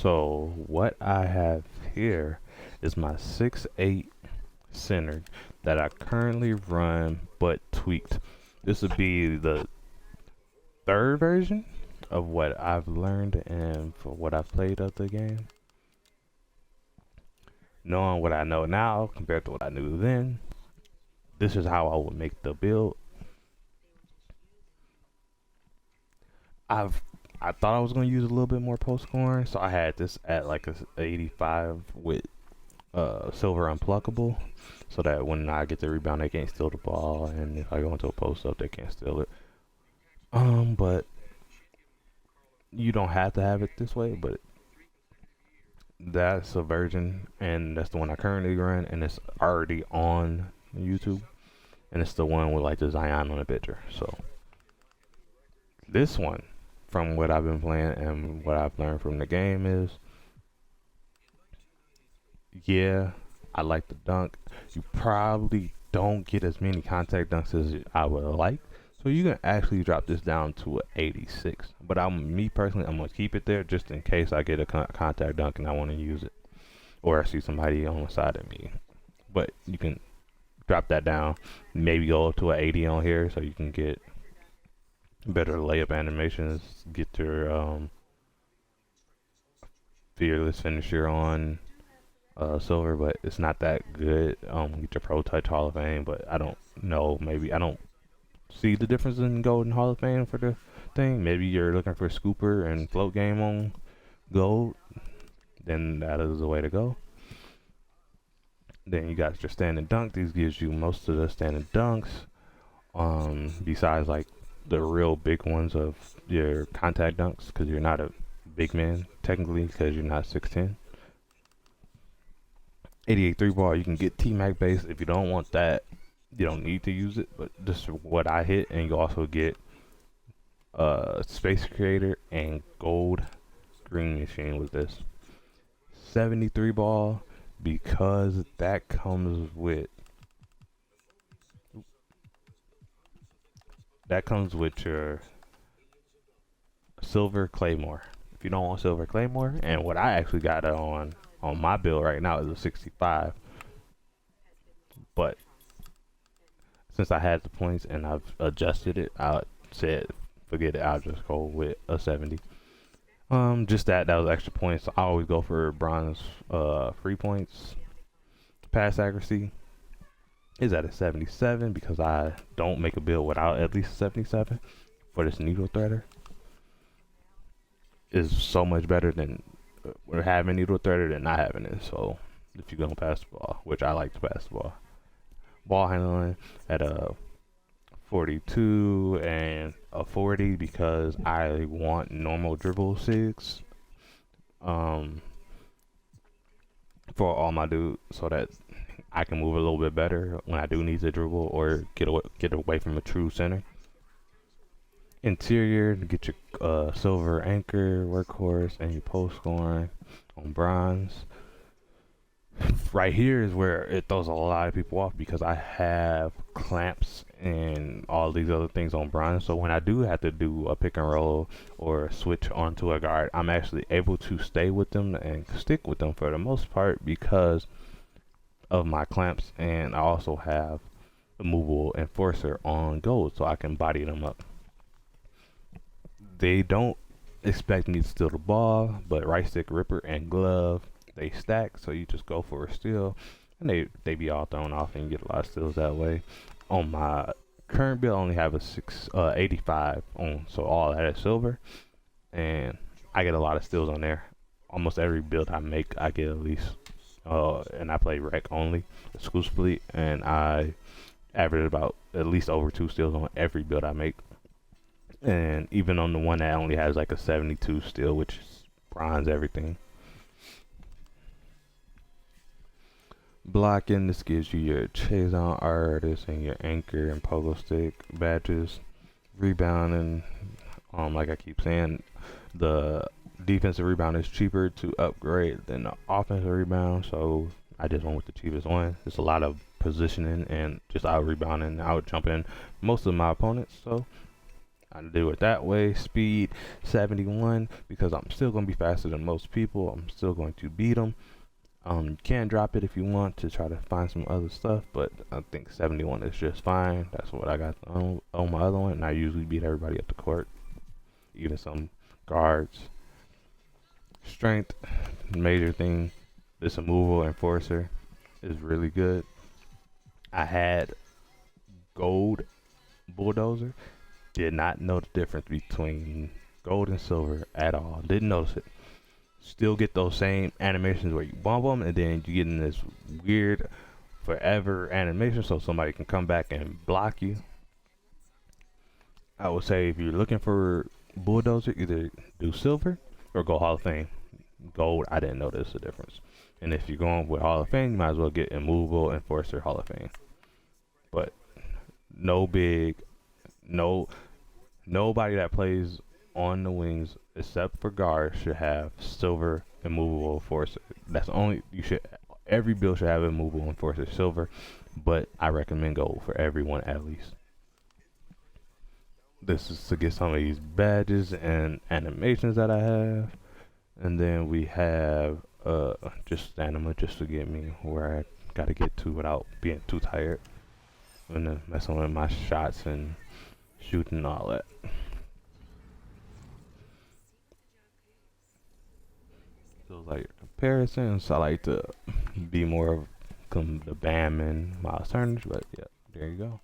So what I have here is my 6'8" center that I currently run but tweaked. This would be the third version of what I've learned and for what I've played of the game. Knowing what I know now compared to what I knew then, this is how I would make the build. I thought I was going to use a little bit more post scoring, so I had this at like a 85 with silver unpluckable, so that when I get the rebound, they can't steal the ball, and if I go into a post up, they can't steal it. But you don't have to have it this way, but that's a version, and that's the one I currently run, and it's already on YouTube, and it's the one with like the Zion on the picture. So this one, from what I've been playing and what I've learned from the game, is yeah, I like the dunk. You probably don't get as many contact dunks as I would like, so you can actually drop this down to an 86. But me personally, I'm gonna keep it there just in case I get a contact dunk and I want to use it, or I see somebody on the side of me. But you can drop that down, maybe go up to an 80 on here, so you can get better layup animations, get your fearless finisher on silver, but it's not that good. Get your pro touch Hall of Fame, but I don't know, maybe I don't see the difference in gold and Hall of Fame for the thing. Maybe you're looking for scooper and float game on gold, then that is the way to go. Then you got your standing dunk. These gives you most of the standing dunks, besides like the real big ones of your contact dunks, because you're not a big man technically, because you're not 6'10". 88 3 ball, you can get T-Mac base. If you don't want that, you don't need to use it, but this is what I hit. And you also get Space Creator and Gold Green Machine with this 73 ball, because that comes with your silver claymore. If you don't want silver claymore, and what I actually got on my build right now is a 65, but since I had the points and I've adjusted it, I said forget it, I'll just go with a 70. Just that was extra points. I always go for bronze free points. Pass accuracy is at a 77 because I don't make a build without at least a 77 for this needle threader. Is so much better than having needle threader than not having it. So if you're gonna pass the ball, which I like to pass the ball handling at a 42 and a 40 because I want normal dribble 6 for all my dudes, so that I can move a little bit better when I do need to dribble or get away from a true center. Interior to get your silver anchor, workhorse, and your post scoring on bronze. Right here is where it throws a lot of people off because I have clamps and all these other things on bronze. So when I do have to do a pick and roll or switch onto a guard, I'm actually able to stay with them and stick with them for the most part because of my clamps, and I also have a movable enforcer on gold so I can body them up. They don't expect me to steal the ball, but right stick, ripper, and glove, they stack, so you just go for a steal, and they be all thrown off, and you get a lot of steals that way. On my current build, I only have a 85 on, so all that is silver, and I get a lot of steals on there. Almost every build I make, I get at least, and I play rec only exclusively, and I average about at least over 2 steals on every build I make. And even on the one that only has like a 72 steal, which is bronze everything. Blocking, this gives you your chase on artist and your anchor and pogo stick badges. Rebounding, like I keep saying, the defensive rebound is cheaper to upgrade than the offensive rebound, so I just went with the cheapest one. There's a lot of positioning and just out rebounding, out jumping most of my opponents, so I do it that way. Speed 71 because I'm still going to be faster than most people. I'm still going to beat them. You can drop it if you want to try to find some other stuff, but I think 71 is just fine. That's what I got on my other one, and I usually beat everybody at the court, even some guards. Strength, major thing. This immovable enforcer is really good. I had gold bulldozer. Did not know the difference between gold and silver at all. Didn't notice it. Still get those same animations where you bump them and then you get in this weird forever animation so somebody can come back and block you. I would say if you're looking for bulldozer, either do silver or go Hall of Fame. Gold, I didn't notice the difference. And if you're going with Hall of Fame, you might as well get immovable enforcer Hall of Fame. But no big, nobody that plays on the wings except for guards should have silver immovable enforcer. That's only you should. Every build should have immovable enforcer silver, but I recommend gold for everyone at least. This is to get some of these badges and animations that I have, and then we have just stamina just to get me where I gotta get to without being too tired and then messing with my shots and shooting and all that. So like comparisons, I like to be more of the Bam and Miles Turner, but yeah, there you go.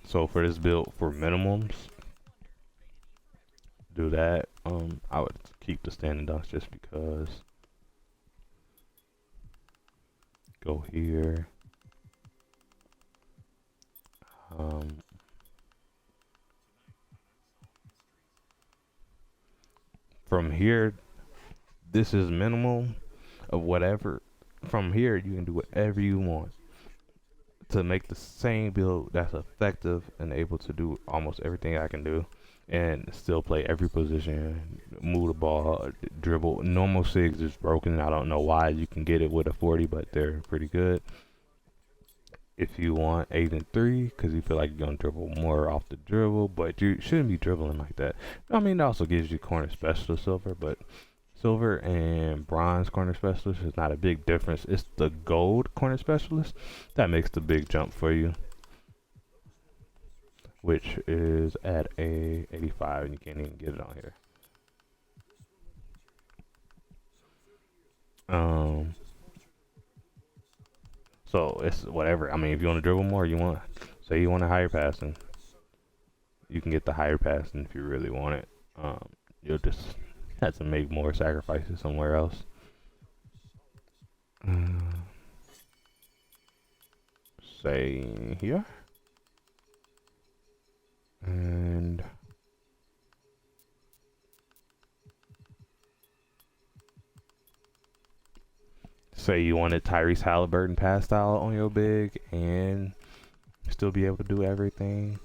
So for this build for minimums, do that. I would keep the standing dunks just because. Go here. From here, this is minimum of whatever. From here, you can do whatever you want to make the same build that's effective and able to do almost everything I can do and still play every position, move the ball, dribble. Normal SIGs is broken. I don't know why. You can get it with a 40, but they're pretty good. If you want 8 and 3, because you feel like you're gonna dribble more off the dribble, but you shouldn't be dribbling like that. I mean, it also gives you corner specialist silver, but silver and bronze corner specialist is not a big difference. It's the gold corner specialist that makes the big jump for you, which is at a 85, and you can't even get it on here. So it's whatever. I mean, if you want to dribble more, you want, say you want a higher passing, you can get the higher passing if you really want it. You'll just have to make more sacrifices somewhere else. Say here. And say you wanted Tyrese Halliburton pass style on your big and still be able to do everything.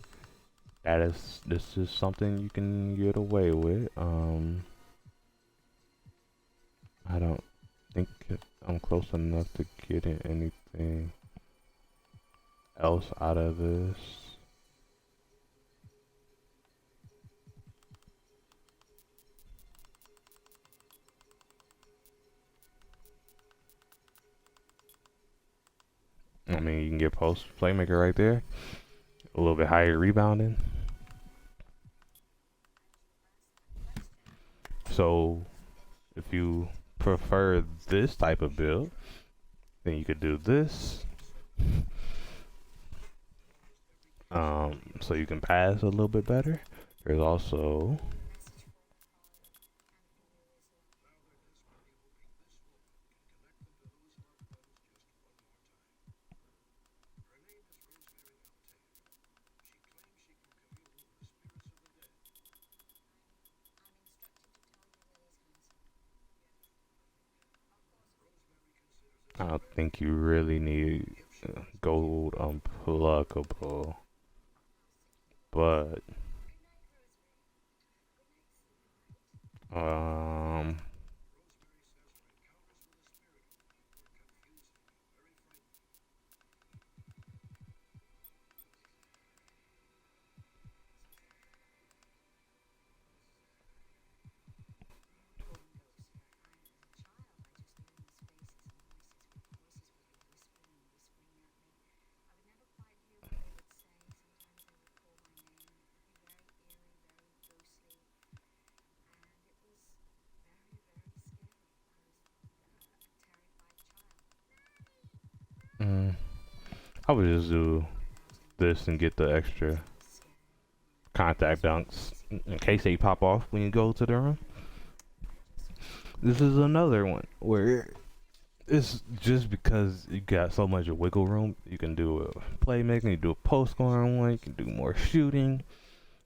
This is something you can get away with. I don't think I'm close enough to getting anything else out of this. I mean, you can get post playmaker right there. A little bit higher rebounding. So if you prefer this type of build, then you could do this. So you can pass a little bit better. There's also I don't think you really need gold unpluckable, but Mm, I would just do this and get the extra contact dunks in case they pop off when you go to the room. This is another one where it's just because you got so much wiggle room. You can do a playmaking, you do a post scoring one, you can do more shooting.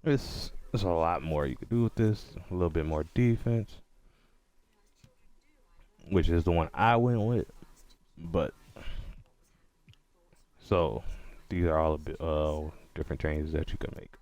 There's a lot more you can do with this. A little bit more defense, which is the one I went with. But so these are all a bit different changes that you can make.